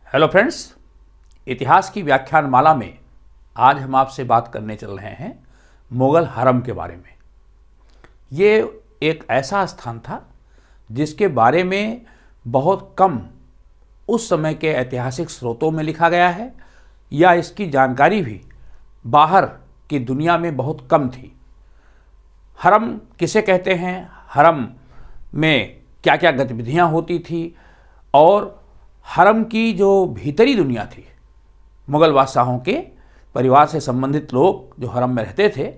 Hello friends, इतिहास की व्याख्यान माला में आज हम आपसे बात करने चल रहे हैं मुगल हरम के बारे में। ये एक ऐसा स्थान था जिसके बारे में बहुत कम उस समय के ऐतिहासिक स्रोतों में लिखा गया है, या इसकी जानकारी भी बाहर की दुनिया में बहुत कम थी। हरम किसे कहते हैं, हरम में क्या क्या गतिविधियां होती थी, और हरम की जो भीतरी दुनिया थी, मुग़ल बादशाहों के परिवार से संबंधित लोग जो हरम में रहते थे,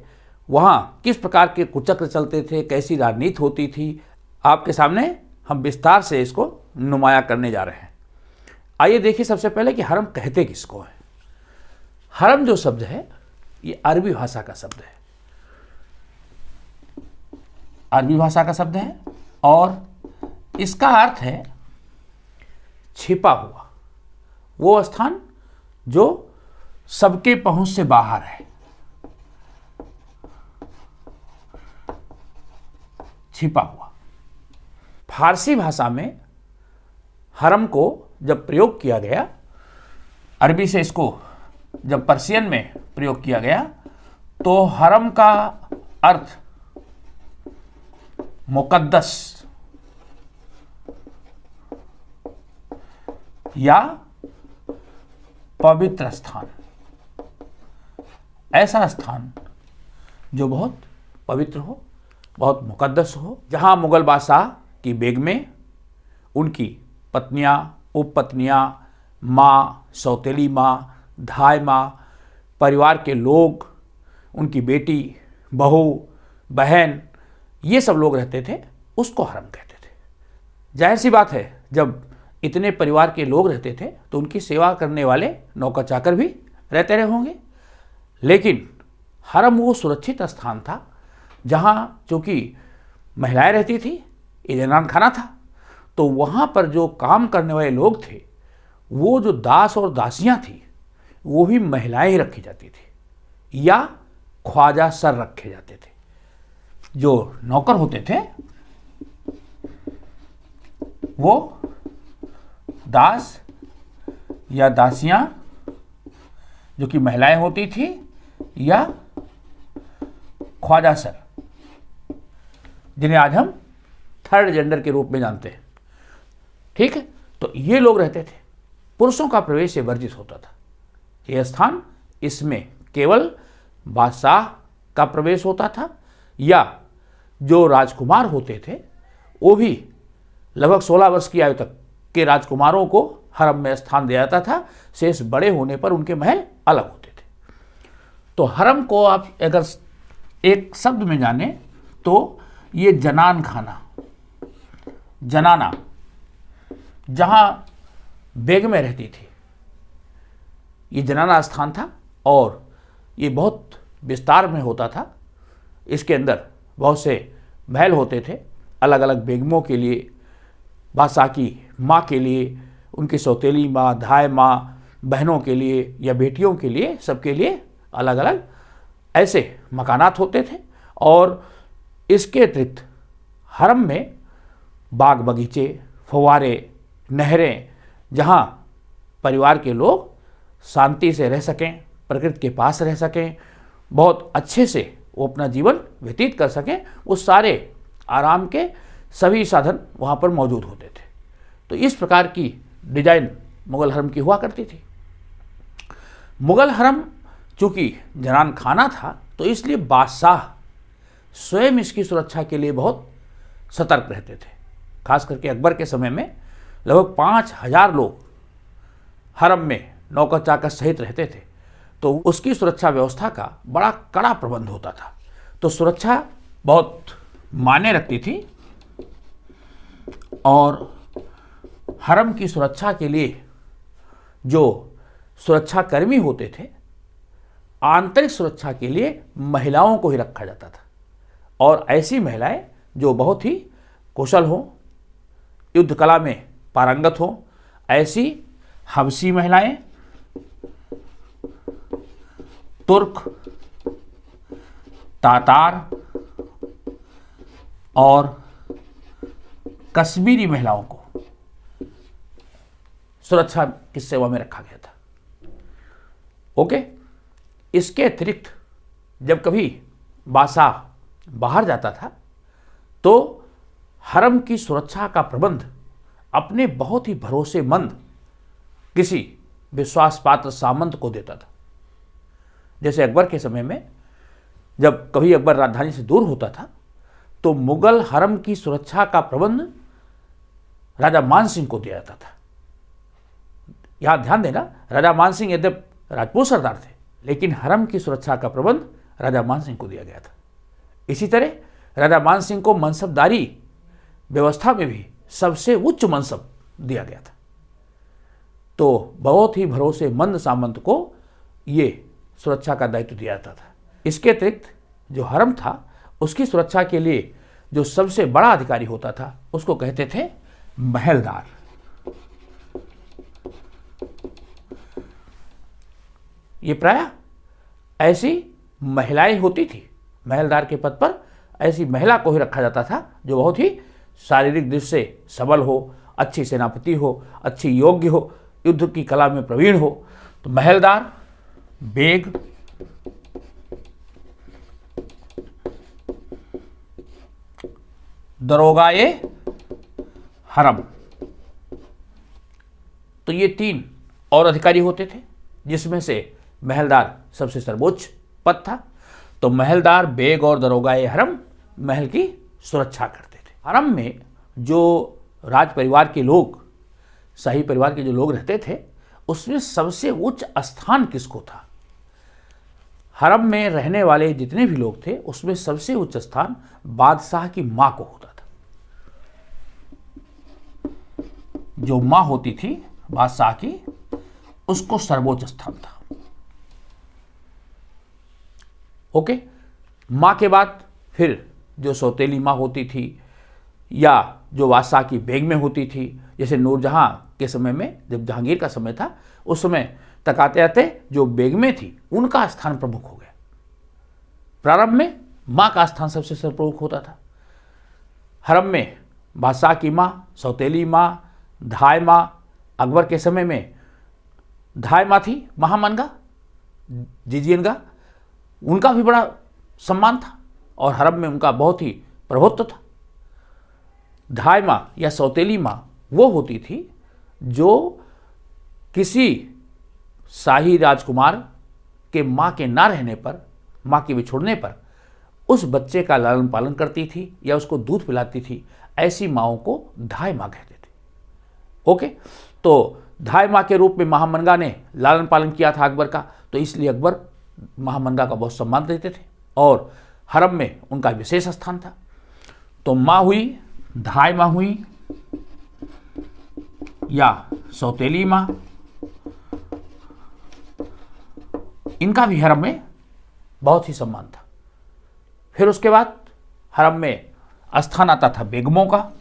वहाँ किस प्रकार के कुचक्र चलते थे, कैसी राजनीति होती थी, आपके सामने हम विस्तार से इसको नुमाया करने जा रहे हैं। आइए देखिए सबसे पहले कि हरम कहते किसको है। हरम जो शब्द है ये अरबी भाषा का शब्द है, अरबी भाषा का शब्द है, और इसका अर्थ है छिपा हुआ, वो स्थान जो सबके पहुंच से बाहर है, छिपा हुआ। फारसी भाषा में हरम को जब प्रयोग किया गया, अरबी से इसको जब पर्शियन में प्रयोग किया गया, तो हरम का अर्थ मुकद्दस या पवित्र स्थान, ऐसा स्थान जो बहुत पवित्र हो, बहुत मुकद्दस हो, जहाँ मुग़ल बादशाह की बेगमें, उनकी पत्नियाँ, उपपत्नियाँ, माँ, सौतेली माँ, धाय माँ, परिवार के लोग, उनकी बेटी, बहू, बहन, ये सब लोग रहते थे, उसको हरम कहते थे। जाहिर सी बात है, जब इतने परिवार के लोग रहते थे तो उनकी सेवा करने वाले नौकर चाकर भी रहते रहे होंगे, लेकिन हरम वो सुरक्षित स्थान था जहाँ चूँकि महिलाएं रहती थी, ये जनान खाना था, तो वहाँ पर जो काम करने वाले लोग थे, वो जो दास और दासियाँ थी, वो भी महिलाएं ही रखी जाती थी, या ख्वाजा सर रखे जाते थे। जो नौकर होते थे वो दास या दासियां, जो कि महिलाएं होती थी, या ख्वाजा सर, जिन्हें आज हम थर्ड जेंडर के रूप में जानते हैं। ठीक है, तो ये लोग रहते थे। पुरुषों का प्रवेश ये वर्जित होता था। यह स्थान, इसमें केवल बादशाह का प्रवेश होता था, या जो राजकुमार होते थे वो भी लगभग 16 वर्ष की आयु तक के राजकुमारों को हरम में स्थान दिया जाता था। शेष बड़े होने पर उनके महल अलग होते थे। तो हरम को आप अगर एक शब्द में जाने तो ये जनान खाना, जनाना, जहां बेगमें रहती थी, ये जनाना स्थान था, और ये बहुत विस्तार में होता था। इसके अंदर बहुत से महल होते थे, अलग अलग बेगमों के लिए, बादशाह की माँ के लिए, उनकी सौतेली माँ, धाय माँ, बहनों के लिए या बेटियों के लिए, सबके लिए अलग अलग ऐसे मकानात होते थे। और इसके अतिरिक्त हरम में बाग बगीचे, फव्वारे, नहरें, जहाँ परिवार के लोग शांति से रह सकें, प्रकृति के पास रह सकें, बहुत अच्छे से वो अपना जीवन व्यतीत कर सकें, उस सारे आराम के सभी साधन वहाँ पर मौजूद होते थे। तो इस प्रकार की डिजाइन मुग़ल हरम की हुआ करती थी। मुग़ल हरम चूँकि जनान खाना था, तो इसलिए बादशाह स्वयं इसकी सुरक्षा के लिए बहुत सतर्क रहते थे। खास करके अकबर के समय में लगभग 5000 लोग हरम में नौकर चाकर सहित रहते थे, तो उसकी सुरक्षा व्यवस्था का बड़ा कड़ा प्रबंध होता था। तो सुरक्षा बहुत मायने रखती थी, और हरम की सुरक्षा के लिए जो सुरक्षा कर्मी होते थे, आंतरिक सुरक्षा के लिए महिलाओं को ही रखा जाता था, और ऐसी महिलाएं जो बहुत ही कुशल हों, युद्ध कला में पारंगत हों, ऐसी हबशी महिलाएं, तुर्क, तातार और कश्मीरी महिलाओं को सुरक्षा की सेवा में रखा गया था। ओके, इसके अतिरिक्त जब कभी बादशाह बाहर जाता था तो हरम की सुरक्षा का प्रबंध अपने बहुत ही भरोसेमंद किसी विश्वास पात्र सामंत को देता था। जैसे अकबर के समय में जब कभी अकबर राजधानी से दूर होता था तो मुगल हरम की सुरक्षा का प्रबंध राजा मान सिंह को दिया जाता था। यहां ध्यान देना, राजा मान सिंह यद्यपि राजपूत सरदार थे लेकिन हरम की सुरक्षा का प्रबंध राजा मान सिंह को दिया गया था। इसी तरह राजा मान सिंह को मनसबदारी व्यवस्था में भी सबसे उच्च मनसब दिया गया था। तो बहुत ही भरोसेमंद सामंत को ये सुरक्षा का दायित्व दिया जाता था। इसके अतिरिक्त जो हरम था उसकी सुरक्षा के लिए जो सबसे बड़ा अधिकारी होता था उसको कहते थे महलदार। ये प्रायः ऐसी महिलाएं होती थी, महलदार के पद पर ऐसी महिला को ही रखा जाता था जो बहुत ही शारीरिक दृष्टि से सबल हो, अच्छी सेनापति हो, अच्छी योग्य हो, युद्ध की कला में प्रवीण हो। तो महलदार, बेग, दरोगाए हरम, तो ये 3 और अधिकारी होते थे जिसमें से महलदार सबसे सर्वोच्च पद था। तो महलदार, बेग और दरोगाए हरम महल की सुरक्षा करते थे। हरम में जो राज परिवार के लोग, शाही परिवार के जो लोग रहते थे उसमें सबसे उच्च स्थान किसको था? हरम में रहने वाले जितने भी लोग थे उसमें सबसे उच्च स्थान बादशाह की मां को होता था। जो मां होती थी बादशाह की, उसको सर्वोच्च स्थान था। ओके, मां के बाद फिर जो सौतेली मां होती थी या जो बादशाह की बेग में होती थी, जैसे नूरजहां के समय में जब जहांगीर का समय था उस समय तक आते आते जो बेग में थी उनका स्थान प्रमुख हो गया। प्रारंभ में मां का स्थान सबसे सर्वप्रमुख होता था। हरम में बादशाह की मां, सौतेली मां, धाय मां, अकबर के समय में धाय मां थी महामनगा, जिजियनगा, उनका भी बड़ा सम्मान था और हरम में उनका बहुत ही प्रभुत्व था। धाय मां या सौतेली मां वो होती थी जो किसी शाही राजकुमार के मां के ना रहने पर, मां के बिछोड़ने पर उस बच्चे का लालन पालन करती थी या उसको दूध पिलाती थी। ऐसी माओं को धाय मां कहते थे। ओके, तो धाय मां के रूप में महामनगा ने लालन पालन किया था अकबर का, तो इसलिए अकबर महामनगा का बहुत सम्मान देते थे और हरम में उनका विशेष स्थान था। तो मां हुई, धाय मां हुई या सौतेली मां, इनका भी हरम में बहुत ही सम्मान था। फिर उसके बाद हरम में स्थान आता था बेगमों का।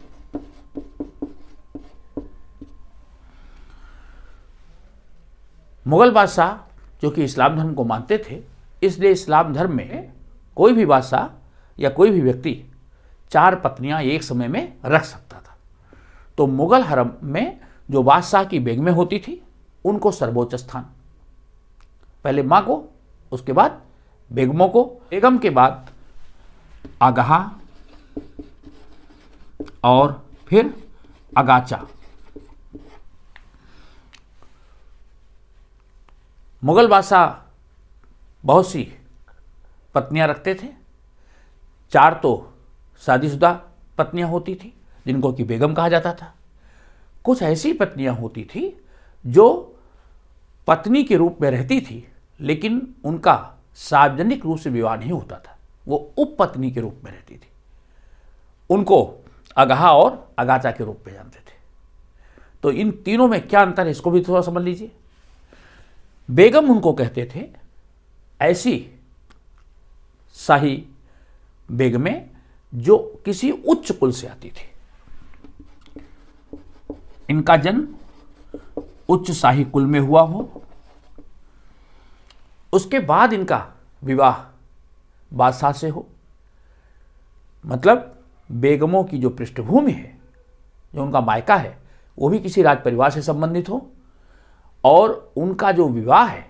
मुगल बादशाह जो कि इस्लाम धर्म को मानते थे, इसलिए इस्लाम धर्म में कोई भी बादशाह या कोई भी व्यक्ति 4 पत्नियां एक समय में रख सकता था। तो मुगल हरम में जो बादशाह की बेगमें होती थी उनको सर्वोच्च स्थान, पहले मां को, उसके बाद बेगमों को, बेगम के बाद आगाहा और फिर अगाचा। मुगल बादशाह बहुत सी पत्नियां रखते थे। 4 तो शादीशुदा पत्नियां होती थी जिनको कि बेगम कहा जाता था। कुछ ऐसी पत्नियां होती थी जो पत्नी के रूप में रहती थी लेकिन उनका सार्वजनिक रूप से विवाह नहीं होता था, वो उपपत्नी के रूप में रहती थी। उनको अगाहा और अगाचा के रूप में जानते थे। तो इन तीनों में क्या अंतर है इसको भी थोड़ा समझ लीजिए। बेगम उनको कहते थे ऐसी शाही बेगमें जो किसी उच्च कुल से आती थी। इनका जन्म उच्च शाही कुल में हुआ हो, उसके बाद इनका विवाह बादशाह से हो। मतलब बेगमों की जो पृष्ठभूमि है जो उनका मायका है वो भी किसी राज परिवार से संबंधित हो और उनका जो विवाह है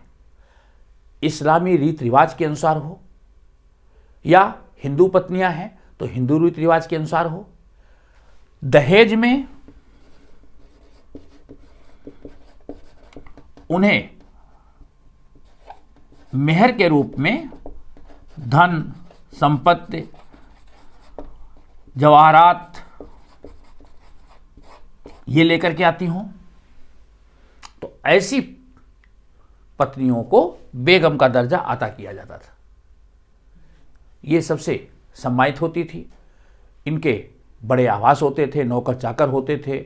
इस्लामी रीति रिवाज के अनुसार हो, या हिंदू पत्नियां हैं तो हिंदू रीति रिवाज के अनुसार हो। दहेज में उन्हें मेहर के रूप में धन, संपत्ति, जवाहरात ये लेकर के आती हों, तो ऐसी पत्नियों को बेगम का दर्जा अता किया जाता था। ये सबसे सम्मानित होती थी। इनके बड़े आवास होते थे, नौकर चाकर होते थे,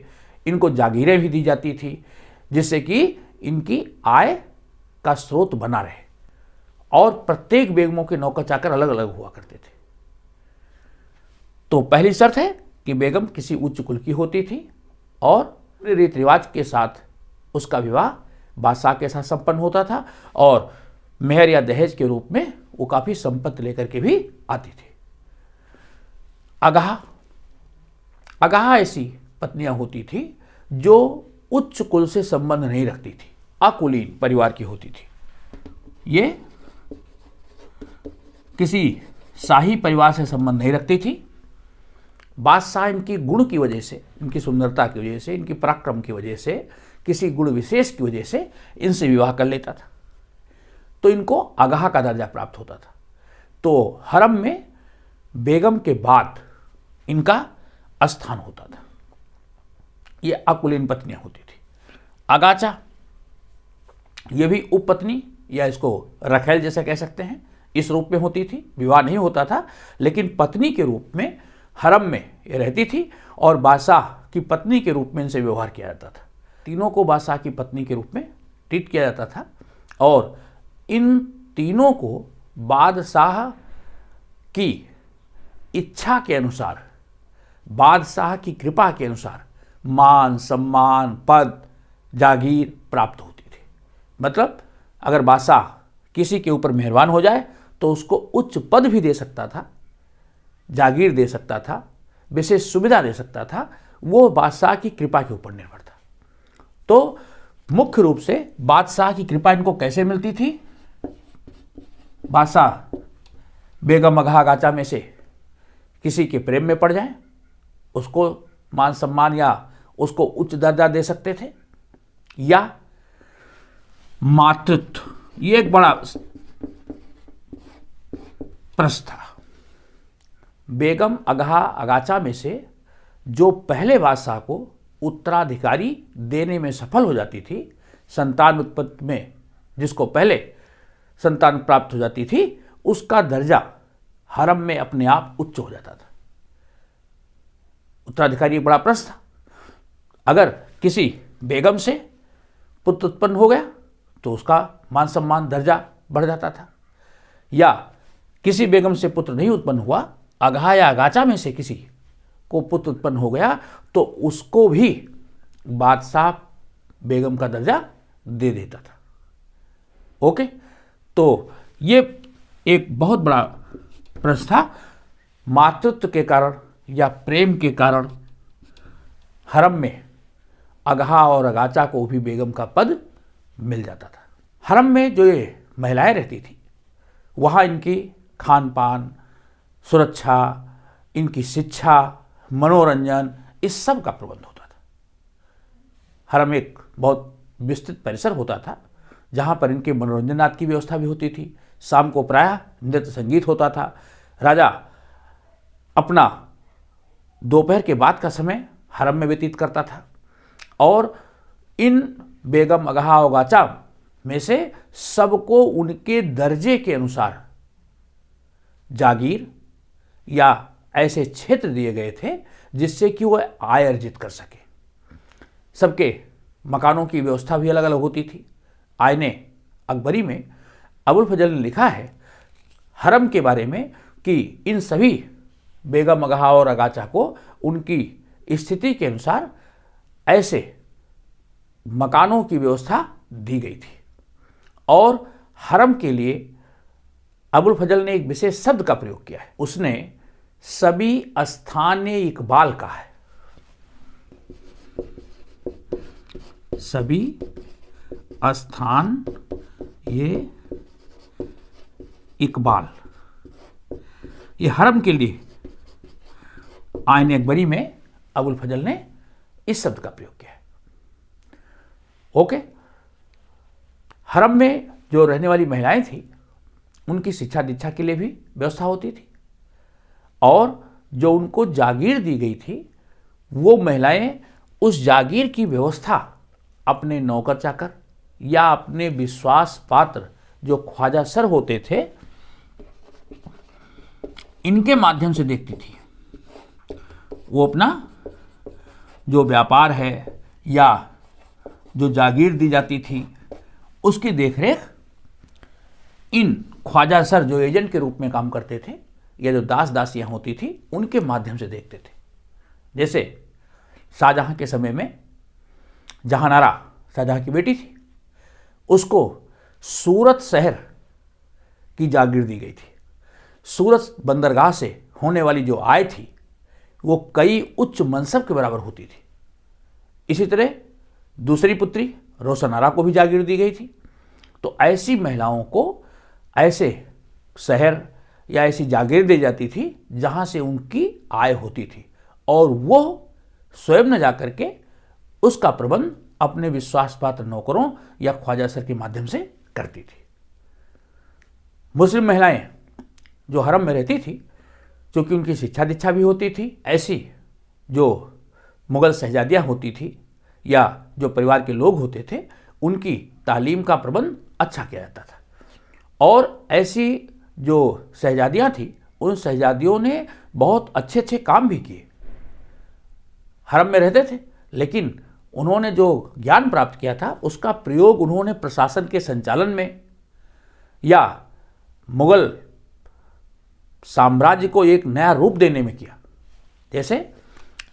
इनको जागीरें भी दी जाती थी जिससे कि इनकी आय का स्रोत बना रहे। और प्रत्येक बेगमों के नौकर चाकर अलग अलग हुआ करते थे। तो पहली शर्त है कि बेगम किसी उच्च कुल की होती थी और रीति रिवाज के साथ उसका विवाह बादशाह के साथ संपन्न होता था और मेहर या दहेज के रूप में वो काफी संपत्ति लेकर के भी आती थी। अगाह ऐसी पत्नियां होती थी जो उच्च कुल से संबंध नहीं रखती थी, अकुलीन परिवार की होती थी। ये किसी शाही परिवार से संबंध नहीं रखती थी। बादशाह इनकी गुण की वजह से, इनकी सुंदरता की वजह से, इनकी पराक्रम की वजह से, किसी गुण विशेष की वजह से इनसे विवाह कर लेता था, तो इनको अगाह का दर्जा प्राप्त होता था। तो हरम में बेगम के बाद इनका स्थान होता था। ये अकुलीन पत्नियां होती थी। अगाचा, ये भी उपपत्नी या इसको रखेल जैसे कह सकते हैं, इस रूप में होती थी। विवाह नहीं होता था लेकिन पत्नी के रूप में हरम में ये रहती थी और बादशाह की पत्नी के रूप में इनसे व्यवहार किया जाता था। तीनों को बादशाह की पत्नी के रूप में ट्रीट किया जाता था और इन तीनों को बादशाह की इच्छा के अनुसार, बादशाह की कृपा के अनुसार मान, सम्मान, पद, जागीर प्राप्त होती थी। मतलब अगर बादशाह किसी के ऊपर मेहरबान हो जाए तो उसको उच्च पद भी दे सकता था, जागीर दे सकता था, विशेष सुविधा दे सकता था। वो बादशाह की कृपा के ऊपर निर्भर था। तो मुख्य रूप से बादशाह की कृपा इनको कैसे मिलती थी? बादशाह बेगम अगाह गाचा में से किसी के प्रेम में पड़ जाए, उसको मान सम्मान या उसको उच्च दर्जा दे सकते थे, या मातृत्व, ये एक बड़ा प्रश्न था। बेगम अगाह अगाचा में से जो पहले बादशाह को उत्तराधिकारी देने में सफल हो जाती थी, संतान उत्पत्ति में जिसको पहले संतान प्राप्त हो जाती थी, उसका दर्जा हरम में अपने आप उच्च हो जाता था। उत्तराधिकारी एक बड़ा प्रश्न था। अगर किसी बेगम से पुत्र उत्पन्न हो गया तो उसका मान सम्मान दर्जा बढ़ जाता था, या किसी बेगम से पुत्र नहीं उत्पन्न हुआ, अगाह या अगाचा में से किसी को पुत्र उत्पन्न हो गया तो उसको भी बादशाह बेगम का दर्जा दे देता था। ओके, तो ये एक बहुत बड़ा प्रश्न था। मातृत्व के कारण या प्रेम के कारण हरम में अगाह और अगाचा को भी बेगम का पद मिल जाता था। हरम में जो ये महिलाएं रहती थी वहाँ इनकी खान पान, सुरक्षा, इनकी शिक्षा, मनोरंजन, इस सब का प्रबंध होता था। हरम एक बहुत विस्तृत परिसर होता था जहाँ पर इनके मनोरंजनात् की व्यवस्था भी होती थी। शाम को प्रायः नृत्य संगीत होता था। राजा अपना दोपहर के बाद का समय हरम में व्यतीत करता था और इन बेगम अगाह और गाचा में से सबको उनके दर्जे के अनुसार जागीर या ऐसे क्षेत्र दिए गए थे जिससे कि वह आय अर्जित कर सके। सबके मकानों की व्यवस्था भी अलग अलग होती थी। आईने अकबरी में अबुल फजल ने लिखा है हरम के बारे में कि इन सभी बेगम अगाह और अगाचा को उनकी स्थिति के अनुसार ऐसे मकानों की व्यवस्था दी गई थी। और हरम के लिए अबुल फजल ने एक विशेष शब्द का प्रयोग किया है। उसने सभी स्थानीय इकबाल कहा है। सभी स्थान ये इकबाल, ये हरम के लिए आईन अकबरी में अबुल फजल ने इस शब्द का प्रयोग किया है। ओके, हरम में जो रहने वाली महिलाएं थी उनकी शिक्षा दीक्षा के लिए भी व्यवस्था होती थी, और जो उनको जागीर दी गई थी वो महिलाएं उस जागीर की व्यवस्था अपने नौकर चाकर या अपने विश्वास पात्र जो ख्वाजा सर होते थे इनके माध्यम से देखती थी। वो अपना जो व्यापार है या जो जागीर दी जाती थी उसकी देखरेख इन ख्वाजा सर जो एजेंट के रूप में काम करते थे या जो दास दासियां होती थी उनके माध्यम से देखते थे। जैसे शाहजहां के समय में जहानारा शाहजहां की बेटी थी, उसको सूरत शहर की जागीर दी गई थी। सूरत बंदरगाह से होने वाली जो आय थी वो कई उच्च मनसब के बराबर होती थी। इसी तरह दूसरी पुत्री रोशनारा को भी जागीर दी गई थी। तो ऐसी महिलाओं को ऐसे शहर या ऐसी जागीर दी जाती थी जहां से उनकी आय होती थी, और वो स्वयं न जाकर के उसका प्रबंध अपने विश्वास पात्र नौकरों या ख्वाजा सर के माध्यम से करती थी। मुस्लिम महिलाएं जो हरम में रहती थी, क्योंकि उनकी शिक्षा दीक्षा भी होती थी, ऐसी जो मुग़ल शहजादियाँ होती थी या जो परिवार के लोग होते थे उनकी तालीम का प्रबंध अच्छा किया जाता था। और ऐसी जो शहजादियाँ थी उन शहजादियों ने बहुत अच्छे अच्छे काम भी किए। हरम में रहते थे लेकिन उन्होंने जो ज्ञान प्राप्त किया था उसका प्रयोग उन्होंने प्रशासन के संचालन में या मुग़ल साम्राज्य को एक नया रूप देने में किया। जैसे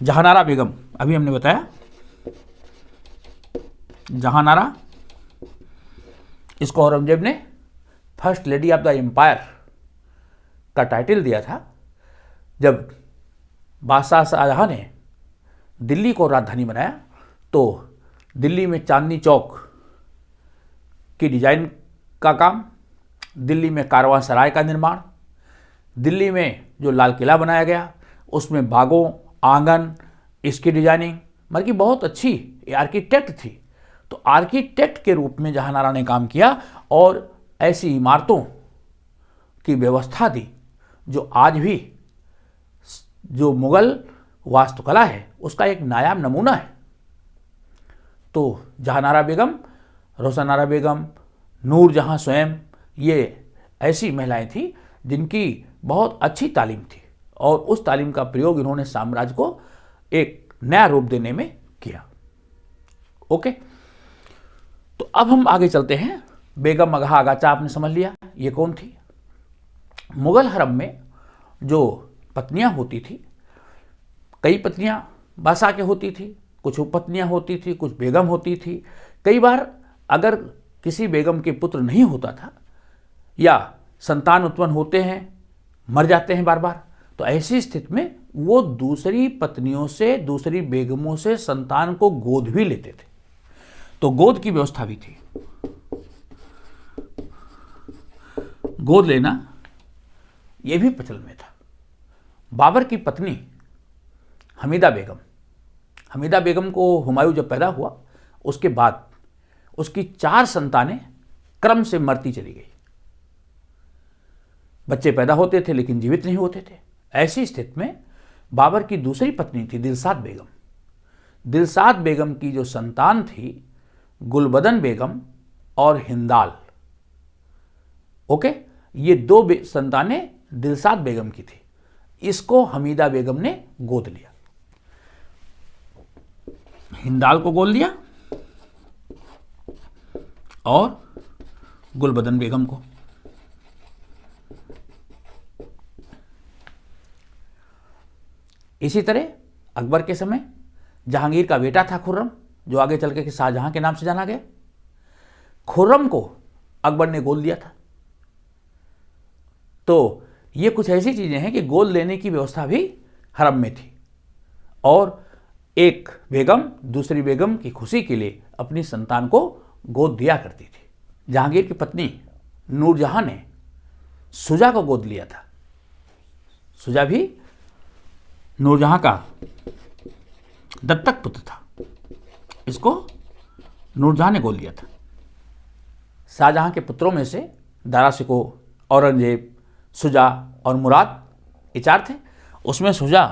जहानारा बेगम, अभी हमने बताया जहानारा, इसको औरंगजेब ने first lady of the empire का टाइटल दिया था जब बादशाह शाहजहां ने दिल्ली को राजधानी बनाया। तो दिल्ली में चांदनी चौक की डिजाइन का काम, दिल्ली में कारवां सराय का निर्माण, दिल्ली में जो लाल किला बनाया गया उसमें बागों, आंगन, इसकी डिजाइनिंग, मतलब कि बहुत अच्छी आर्किटेक्ट थी। तो आर्किटेक्ट के रूप में जहानारा ने काम किया और ऐसी इमारतों की व्यवस्था दी जो आज भी जो मुग़ल वास्तुकला है उसका एक नायाब नमूना है। तो जहानारा बेगम, रोशनारा बेगम, नूरजहां स्वयं, ये ऐसी महिलाएं थीं जिनकी बहुत अच्छी तालीम थी और उस तालीम का प्रयोग इन्होंने साम्राज्य को एक नया रूप देने में किया। ओके, तो अब हम आगे चलते हैं। बेगम अगहा आगाचा आपने समझ लिया ये कौन थी। मुग़ल हरम में जो पत्नियां होती थी, कई पत्नियां बादशाह के होती थी, कुछ उपपत्नियां होती थी, कुछ बेगम होती थी। कई बार अगर किसी बेगम के पुत्र नहीं होता था या संतान उत्पन्न होते हैं, मर जाते हैं बार बार, तो ऐसी स्थिति में वो दूसरी पत्नियों से, दूसरी बेगमों से संतान को गोद भी लेते थे। तो गोद की व्यवस्था भी थी। गोद लेना यह भी प्रचलन में था। बाबर की पत्नी हमीदा बेगम को हुमायूं जब पैदा हुआ उसके बाद उसकी 4 संतानें क्रम से मरती चली गई। बच्चे पैदा होते थे लेकिन जीवित नहीं होते थे। ऐसी स्थिति में बाबर की दूसरी पत्नी थी दिलशाद बेगम। दिलशाद बेगम की जो संतान थी गुलबदन बेगम और हिंदाल। ओके, ये 2 संतानें दिलशाद बेगम की थी। इसको हमीदा बेगम ने गोद लिया, हिंदाल को गोद लिया और गुलबदन बेगम को। इसी तरह अकबर के समय जहांगीर का बेटा था खुर्रम, जो आगे चल के शाहजहां के नाम से जाना गया। खुर्रम को अकबर ने गोद लिया था। तो ये कुछ ऐसी चीजें हैं कि गोद लेने की व्यवस्था भी हरम में थी और एक बेगम दूसरी बेगम की खुशी के लिए अपनी संतान को गोद दिया करती थी। जहांगीर की पत्नी नूरजहां ने शुजा को गोद लिया था। शुजा भी नूरजहां का दत्तक पुत्र था। इसको नूरजहां ने गोद लिया था। शाहजहां के पुत्रों में से दारा शिकोह, औरंगजेब, शुजा और मुराद ये 4 थे। उसमें शुजा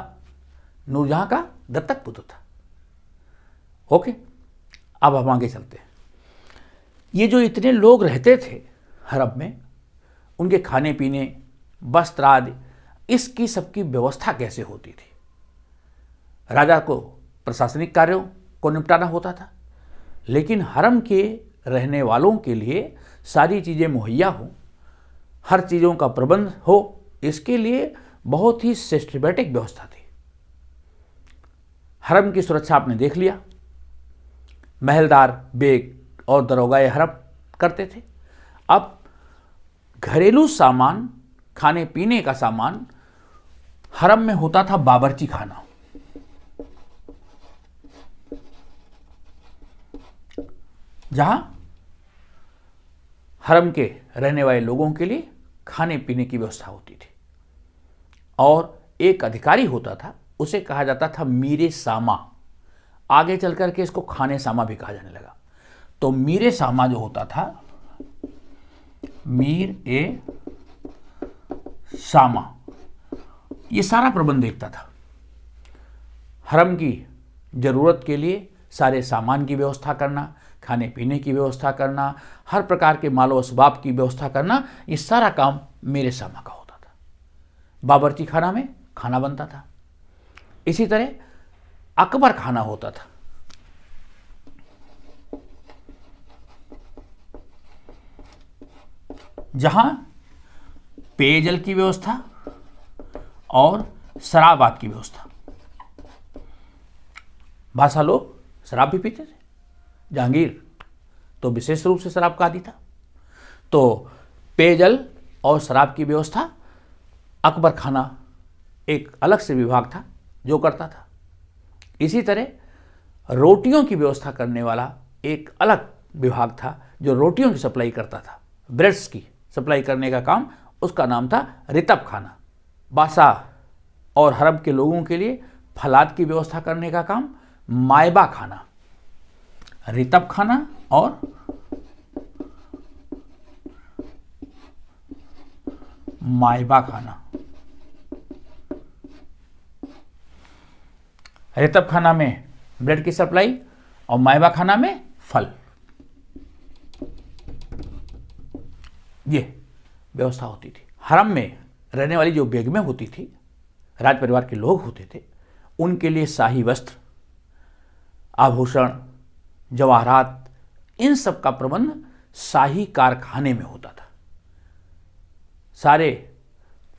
नूरजहां का दत्तक पुत्र था। ओके, अब हम आगे चलते हैं। ये जो इतने लोग रहते थे हरम में, उनके खाने पीने, वस्त्र आदि, इसकी सबकी व्यवस्था कैसे होती थी? राजा को प्रशासनिक कार्यों को निपटाना होता था, लेकिन हरम के रहने वालों के लिए सारी चीज़ें मुहैया हो, हर चीज़ों का प्रबंध हो, इसके लिए बहुत ही सिस्टमैटिक व्यवस्था थी। हरम की सुरक्षा आपने देख लिया, महलदार, बेग और दरोगाए हरम करते थे। अब घरेलू सामान, खाने पीने का सामान हरम में होता था बावर्ची खाना। जहां हरम के रहने वाले लोगों के लिए खाने पीने की व्यवस्था होती थी, और एक अधिकारी होता था, उसे कहा जाता था मीरे सामा। आगे चल करके इसको खाने सामा भी कहा जाने लगा। तो मीरे सामा जो होता था, मीर ए सामा, ये सारा प्रबंध देखता था। हरम की जरूरत के लिए सारे सामान की व्यवस्था करना, खाने पीने की व्यवस्था करना, हर प्रकार के मालो असबाब की व्यवस्था करना, ये सारा काम मेरे सामा का होता था। बावर्ची खाना में खाना बनता था। इसी तरह अकबर खाना होता था। जहां पेयजल की व्यवस्था और शराबात की व्यवस्था। भाषा लोग शराब भी पीते थे। जहांगीर तो विशेष रूप से शराब का आदी था। तो पेयजल और शराब की व्यवस्था अकबर खाना एक अलग से विभाग था जो करता था। इसी तरह रोटियों की व्यवस्था करने वाला एक अलग विभाग था जो रोटियों की सप्लाई करता था। ब्रेड्स की सप्लाई करने का काम, उसका नाम था रितब खाना। बादशाह और हरम के लोगों के लिए फलाद की व्यवस्था करने का काम मायबा खाना। रितब खाना और मायबा खाना। रितब खाना में ब्रेड की सप्लाई और मायबा खाना में फल। ये व्यवस्था होती थी। हरम में रहने वाली जो बेगमें होती थी, राज परिवार के लोग होते थे, उनके लिए शाही वस्त्र, आभूषण, जवाहरात, इन सब का प्रबंध शाही कारखाने में होता था। सारे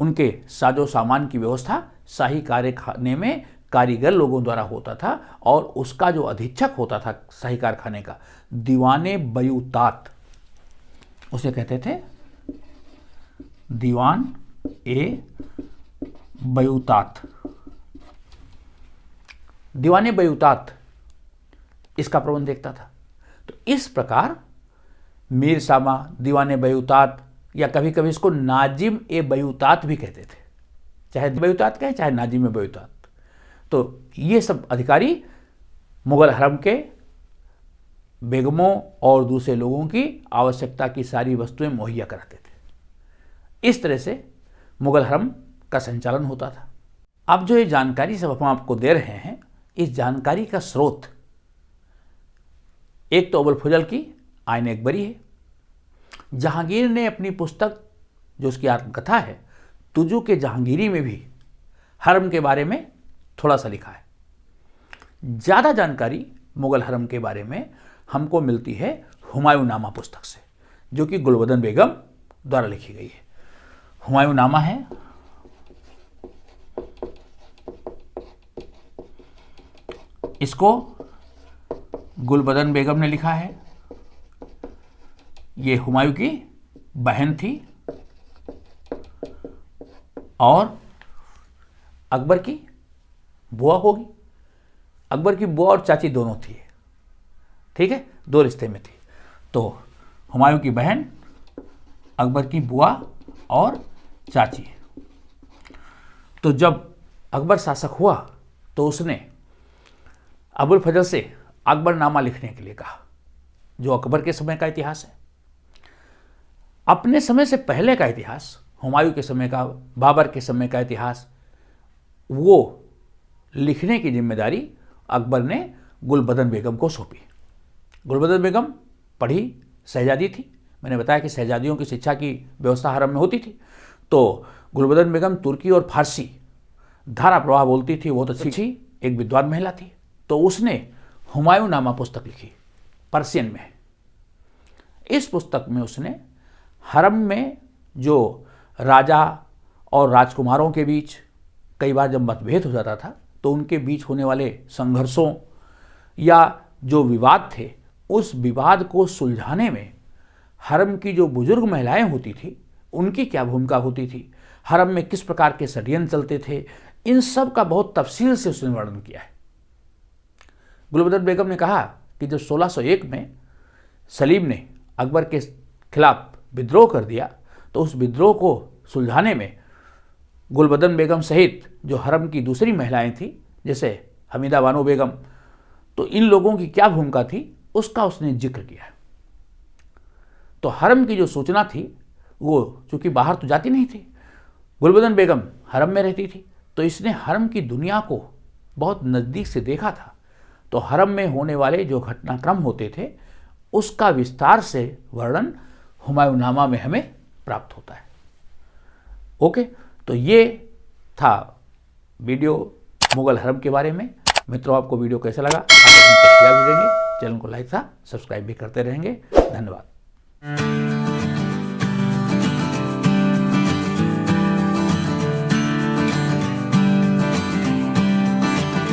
उनके साजो सामान की व्यवस्था शाही कारखाने में कारीगर लोगों द्वारा होता था, और उसका जो अधीक्षक होता था शाही कारखाने का, दीवाने बयूतात, उसे कहते थे दीवान ए बयूतात। दीवाने बयूतात इसका प्रबंध देखता था। तो इस प्रकार मीर सामा, दीवाने बयूतात, या कभी कभी इसको नाजिम ए बयूतात भी कहते थे, चाहे बयूतात कहें चाहे नाजिम ए बयूतात। तो ये सब अधिकारी मुगल हरम के बेगमों और दूसरे लोगों की आवश्यकता की सारी वस्तुएं मुहैया कराते थे। इस तरह से मुगल हरम का संचालन होता था। अब जो ये जानकारी सब हम आपको दे रहे हैं, इस जानकारी का स्रोत एक तो अबुल फजल की आईन अकबरी है। जहांगीर ने अपनी पुस्तक, जो उसकी आत्मकथा है, तुजू के जहांगीरी में भी हरम के बारे में थोड़ा सा लिखा है। ज़्यादा जानकारी मुगल हरम के बारे में हमको मिलती है हुमायूंनामा पुस्तक से, जो कि गुलबदन बेगम द्वारा लिखी गई है। हुमायूंनामा है, इसको गुलबदन बेगम ने लिखा है। ये हुमायूं की बहन थी और अकबर की बुआ होगी। अकबर की बुआ और चाची दोनों थी। ठीक है, 2 रिश्ते में थी। तो हुमायूं की बहन, अकबर की बुआ और चाची। तो जब अकबर शासक हुआ तो उसने अबुल फजल से अकबरनामा लिखने के लिए कहा, जो अकबर के समय का इतिहास है। अपने समय से पहले का इतिहास, हुमायूं के समय का, बाबर के समय का इतिहास, वो लिखने की जिम्मेदारी अकबर ने गुलबदन बेगम को सौंपी। गुलबदन बेगम पढ़ी शहजादी थी। मैंने बताया कि शहजादियों की शिक्षा की व्यवस्था हरम में होती थी। तो गुलबदन बेगम तुर्की और फारसी धारा प्रवाह बोलती थी, बहुत अच्छी एक विद्वान महिला थी। तो उसने हुमायूं नामा पुस्तक लिखी पर्शियन में। इस पुस्तक में उसने हरम में जो राजा और राजकुमारों के बीच कई बार जब मतभेद हो जाता था तो उनके बीच होने वाले संघर्षों या जो विवाद थे, उस विवाद को सुलझाने में हरम की जो बुजुर्ग महिलाएं होती थी उनकी क्या भूमिका होती थी, हरम में किस प्रकार के षड्यंत्र चलते थे, इन सब का बहुत तफसील से उसने वर्णन किया है। गुलबदन बेगम ने कहा कि जब 1601 में सलीम ने अकबर के खिलाफ विद्रोह कर दिया तो उस विद्रोह को सुलझाने में गुलबदन बेगम सहित जो हरम की दूसरी महिलाएं थी, जैसे हमीदा बानो बेगम, तो इन लोगों की क्या भूमिका थी उसका उसने जिक्र किया। तो हरम की जो सूचना थी वो चूंकि बाहर तो जाती नहीं थी, गुलबदन बेगम हरम में रहती थी, तो इसने हरम की दुनिया को बहुत नज़दीक से देखा था। तो हरम में होने वाले जो घटनाक्रम होते थे उसका विस्तार से वर्णन हुमायूंनामा में हमें प्राप्त होता है। ओके, तो ये था वीडियो मुगल हरम के बारे में। मित्रों, आपको वीडियो कैसा लगा? आप अपनी प्रतिक्रिया भी देंगे, चैनल को लाइक था सब्सक्राइब भी करते रहेंगे। धन्यवाद।